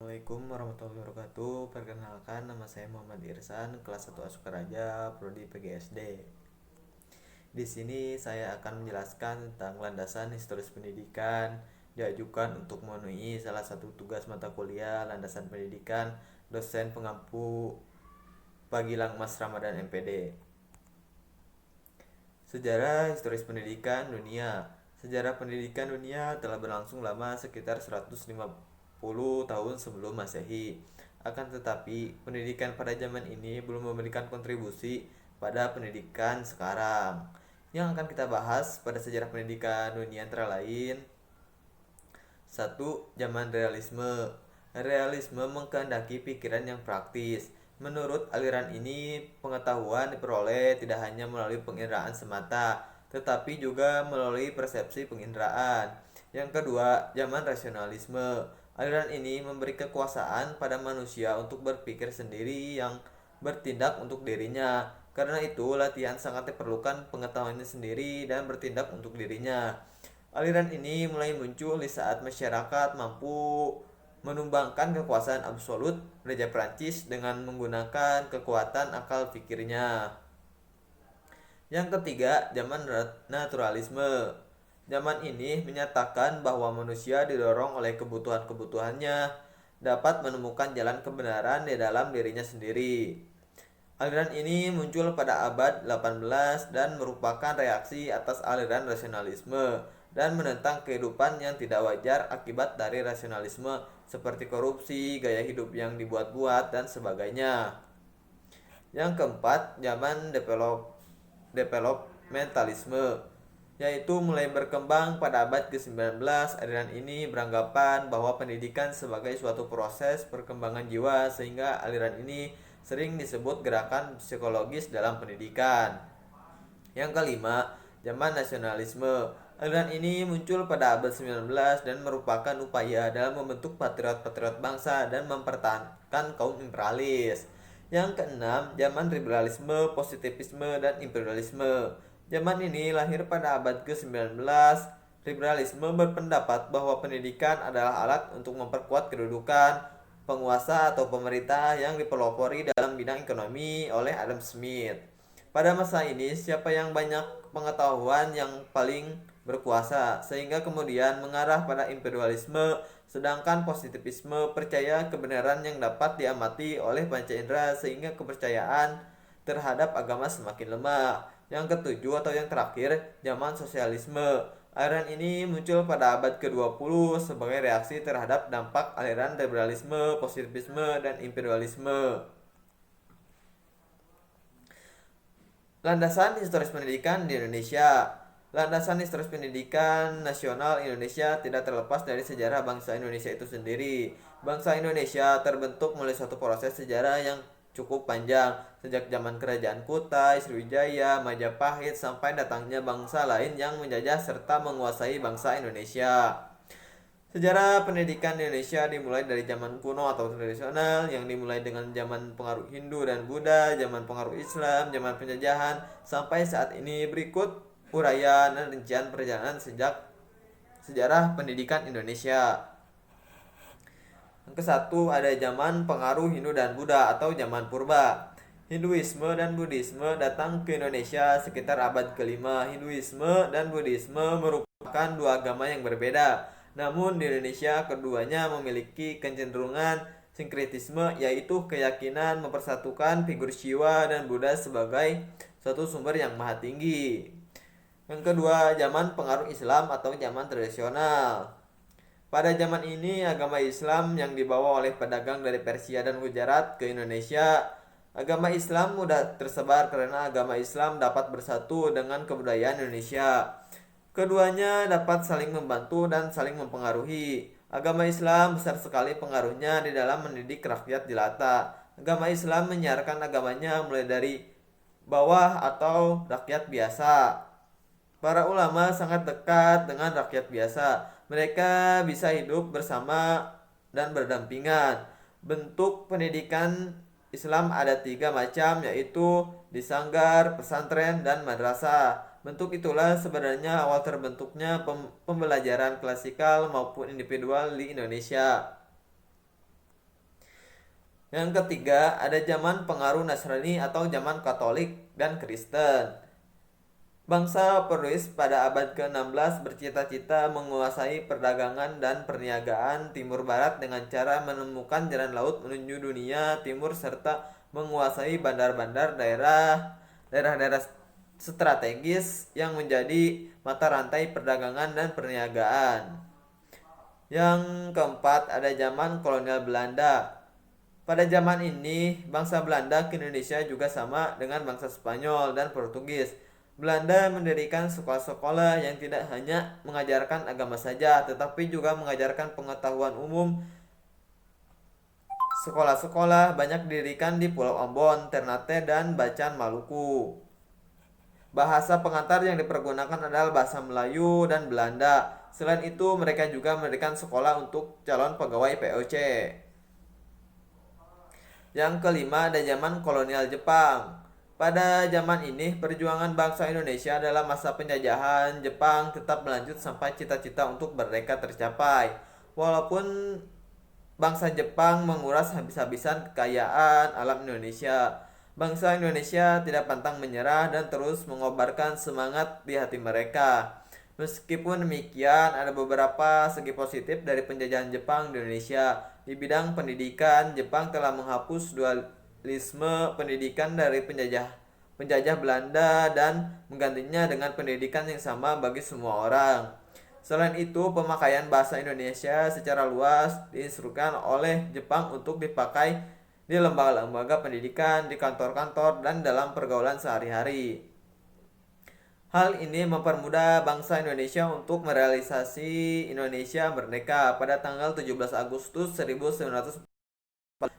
Assalamualaikum warahmatullahi wabarakatuh. Perkenalkan, nama saya Muhammad Irsan, kelas 1 Asukaraja, prodi PGSD. Di sini saya akan menjelaskan tentang landasan historis pendidikan diajukan untuk memenuhi salah satu tugas mata kuliah landasan pendidikan dosen pengampu Pagilang Mas Ramadan MPD. Sejarah historis pendidikan dunia. Sejarah pendidikan dunia telah berlangsung lama, sekitar 150 tahun sebelum Masehi. Akan tetapi, pendidikan pada zaman ini belum memberikan kontribusi pada pendidikan sekarang. Yang akan kita bahas pada sejarah pendidikan dunia antara lain: 1. Zaman realisme. Realisme mengkehendaki pikiran yang praktis. Menurut aliran ini, pengetahuan diperoleh tidak hanya melalui penginderaan semata, tetapi juga melalui persepsi penginderaan. Yang kedua, zaman rasionalisme. Aliran ini memberi kekuasaan pada manusia untuk berpikir sendiri yang bertindak untuk dirinya. Karena itu, latihan sangat diperlukan pengetahuannya sendiri dan bertindak untuk dirinya. Aliran ini mulai muncul di saat masyarakat mampu menumbangkan kekuasaan absolut Raja Prancis dengan menggunakan kekuatan akal pikirnya. Yang ketiga, zaman naturalisme. Zaman ini menyatakan bahwa manusia didorong oleh kebutuhan-kebutuhannya dapat menemukan jalan kebenaran di dalam dirinya sendiri. Aliran ini muncul pada abad 18 dan merupakan reaksi atas aliran rasionalisme dan menentang kehidupan yang tidak wajar akibat dari rasionalisme seperti korupsi, gaya hidup yang dibuat-buat, dan sebagainya. Yang keempat, zaman developmentalisme, yaitu mulai berkembang pada abad ke-19. Aliran ini beranggapan bahwa pendidikan sebagai suatu proses perkembangan jiwa, sehingga aliran ini sering disebut gerakan psikologis dalam pendidikan. Yang kelima, zaman nasionalisme. Aliran ini muncul pada abad 19 dan merupakan upaya dalam membentuk patriot-patriot bangsa dan mempertahankan kaum imperialis. Yang keenam, zaman liberalisme, positivisme, dan imperialisme. Zaman ini lahir pada abad ke-19. Liberalisme berpendapat bahwa pendidikan adalah alat untuk memperkuat kedudukan penguasa atau pemerintah yang dipelopori dalam bidang ekonomi oleh Adam Smith. Pada masa ini, siapa yang banyak pengetahuan yang paling berkuasa, sehingga kemudian mengarah pada imperialisme, sedangkan positivisme percaya kebenaran yang dapat diamati oleh panca indera, sehingga kepercayaan terhadap agama semakin lemah. Yang ketujuh atau yang terakhir, zaman sosialisme. Aliran ini muncul pada abad ke-20 sebagai reaksi terhadap dampak aliran liberalisme, positivisme, dan imperialisme. Landasan historis pendidikan di Indonesia. Landasan historis pendidikan nasional Indonesia tidak terlepas dari sejarah bangsa Indonesia itu sendiri. Bangsa Indonesia terbentuk melalui suatu proses sejarah yang cukup panjang, sejak zaman kerajaan Kutai, Sriwijaya, Majapahit, sampai datangnya bangsa lain yang menjajah serta menguasai bangsa Indonesia. Sejarah pendidikan di Indonesia dimulai dari zaman kuno atau tradisional, yang dimulai dengan zaman pengaruh Hindu dan Buddha, zaman pengaruh Islam, zaman penjajahan, sampai saat ini. Berikut uraian dan rincian perjalanan sejak sejarah pendidikan Indonesia. Yang ke-1, ada zaman pengaruh Hindu dan Buddha atau zaman purba. Hinduisme dan Buddhisme datang ke Indonesia sekitar abad ke-5. Hinduisme dan Buddhisme merupakan dua agama yang berbeda. Namun di Indonesia keduanya memiliki kecenderungan sinkretisme, yaitu keyakinan mempersatukan figur Shiva dan Buddha sebagai suatu sumber yang maha tinggi. Yang kedua, zaman pengaruh Islam atau zaman tradisional. Pada zaman ini, agama Islam yang dibawa oleh pedagang dari Persia dan Gujarat ke Indonesia. Agama Islam mudah tersebar karena agama Islam dapat bersatu dengan kebudayaan Indonesia. Keduanya dapat saling membantu dan saling mempengaruhi. Agama Islam besar sekali pengaruhnya di dalam mendidik rakyat jelata. Agama Islam menyiarkan agamanya mulai dari bawah atau rakyat biasa. Para ulama sangat dekat dengan rakyat biasa. Mereka bisa hidup bersama dan berdampingan. Bentuk pendidikan Islam ada 3 macam, yaitu di sanggar, pesantren, dan madrasah. Bentuk itulah sebenarnya awal terbentuknya pembelajaran klasikal maupun individual di Indonesia. Yang ketiga, ada zaman pengaruh Nasrani atau zaman Katolik dan Kristen. Bangsa Peruis pada abad ke-16 bercita-cita menguasai perdagangan dan perniagaan Timur Barat dengan cara menemukan jalan laut menuju dunia timur serta menguasai bandar-bandar daerah-daerah strategis yang menjadi mata rantai perdagangan dan perniagaan. Yang keempat, ada zaman kolonial Belanda. Pada zaman ini, bangsa Belanda ke Indonesia juga sama dengan bangsa Spanyol dan Portugis. Belanda mendirikan sekolah-sekolah yang tidak hanya mengajarkan agama saja, tetapi juga mengajarkan pengetahuan umum. Sekolah-sekolah banyak didirikan di Pulau Ambon, Ternate, dan Bacan, Maluku. Bahasa pengantar yang dipergunakan adalah bahasa Melayu dan Belanda. Selain itu, mereka juga mendirikan sekolah untuk calon pegawai POC. Yang kelima, ada zaman kolonial Jepang. Pada zaman ini, perjuangan bangsa Indonesia dalam masa penjajahan Jepang tetap berlanjut sampai cita-cita untuk merdeka tercapai. Walaupun bangsa Jepang menguras habis-habisan kekayaan alam Indonesia, bangsa Indonesia tidak pantang menyerah dan terus mengobarkan semangat di hati mereka. Meskipun demikian, ada beberapa segi positif dari penjajahan Jepang di Indonesia. Di bidang pendidikan, Jepang telah menghapus dualisme pendidikan dari penjajah Belanda dan menggantinya dengan pendidikan yang sama bagi semua orang. Selain itu, pemakaian bahasa Indonesia secara luas diinstruksikan oleh Jepang untuk dipakai di lembaga-lembaga pendidikan, di kantor-kantor, dan dalam pergaulan sehari-hari. Hal ini mempermudah bangsa Indonesia untuk merealisasi Indonesia merdeka pada tanggal 17 Agustus 1945.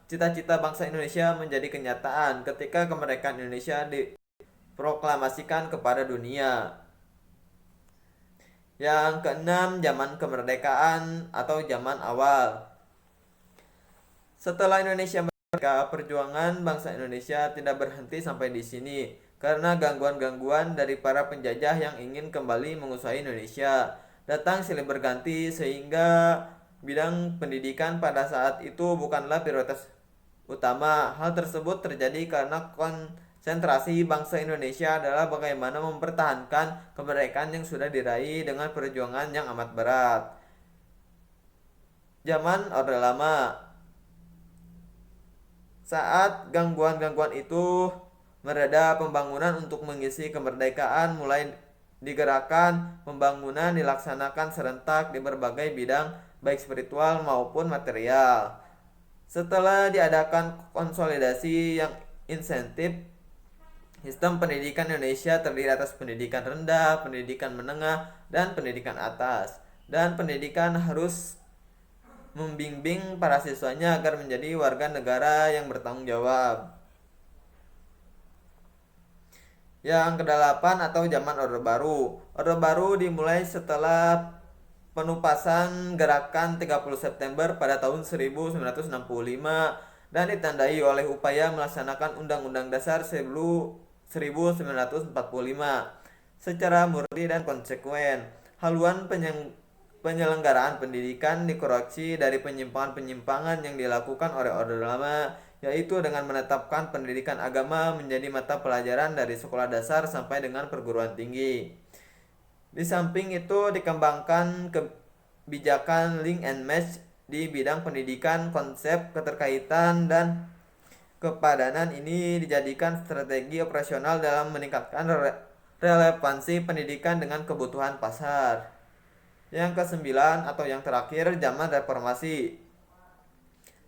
Cita-cita bangsa Indonesia menjadi kenyataan ketika kemerdekaan Indonesia diproklamasikan kepada dunia. Yang keenam, zaman kemerdekaan atau zaman awal. Setelah Indonesia merdeka, perjuangan bangsa Indonesia tidak berhenti sampai di sini karena gangguan-gangguan dari para penjajah yang ingin kembali menguasai Indonesia datang silih berganti sehingga bidang pendidikan pada saat itu bukanlah prioritas utama. Hal tersebut terjadi karena konsentrasi bangsa Indonesia adalah bagaimana mempertahankan kemerdekaan yang sudah diraih dengan perjuangan yang amat berat. Zaman Orde Lama. Saat gangguan-gangguan itu mereda, pembangunan untuk mengisi kemerdekaan mulai digerakkan. Pembangunan dilaksanakan serentak di berbagai bidang baik spiritual maupun material. Setelah diadakan konsolidasi yang insentif, sistem pendidikan Indonesia terdiri atas pendidikan rendah, pendidikan menengah, dan pendidikan atas. Dan pendidikan harus membimbing para siswanya agar menjadi warga negara yang bertanggung jawab. Yang kedelapan atau zaman Orde Baru. Orde Baru dimulai setelah penupasan gerakan 30 September pada tahun 1965 dan ditandai oleh upaya melaksanakan Undang-Undang Dasar 1945 secara murni dan konsekuen. Haluan penyelenggaraan pendidikan dikoreksi dari penyimpangan-penyimpangan yang dilakukan oleh Orde Lama, yaitu dengan menetapkan pendidikan agama menjadi mata pelajaran dari sekolah dasar sampai dengan perguruan tinggi. Di samping itu dikembangkan kebijakan link and match di bidang pendidikan. Konsep keterkaitan dan kepadanan ini dijadikan strategi operasional dalam meningkatkan relevansi pendidikan dengan kebutuhan pasar. Yang kesembilan atau yang terakhir, zaman reformasi.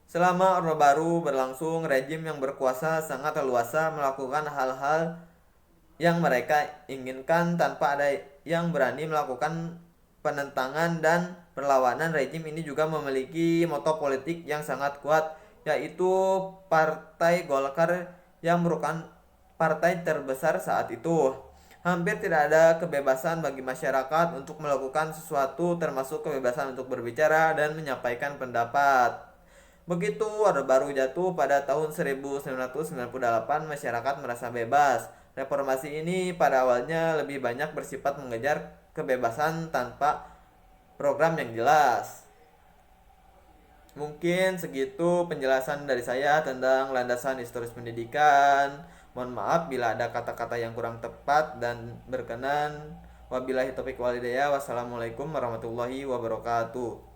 Selama Orde Baru berlangsung, rejim yang berkuasa sangat leluasa melakukan hal-hal yang mereka inginkan tanpa ada yang berani melakukan penentangan dan perlawanan. Rejim ini juga memiliki moto politik yang sangat kuat, yaitu Partai Golkar yang merupakan partai terbesar saat itu. Hampir tidak ada kebebasan bagi masyarakat untuk melakukan sesuatu, termasuk kebebasan untuk berbicara dan menyampaikan pendapat. Begitu Orde Baru jatuh pada tahun 1998, masyarakat merasa bebas. Reformasi ini pada awalnya lebih banyak bersifat mengejar kebebasan tanpa program yang jelas. Mungkin segitu penjelasan dari saya tentang landasan historis pendidikan. Mohon maaf bila ada kata-kata yang kurang tepat dan berkenan. Wabillahi taufiq walhidayah. Wassalamualaikum warahmatullahi wabarakatuh.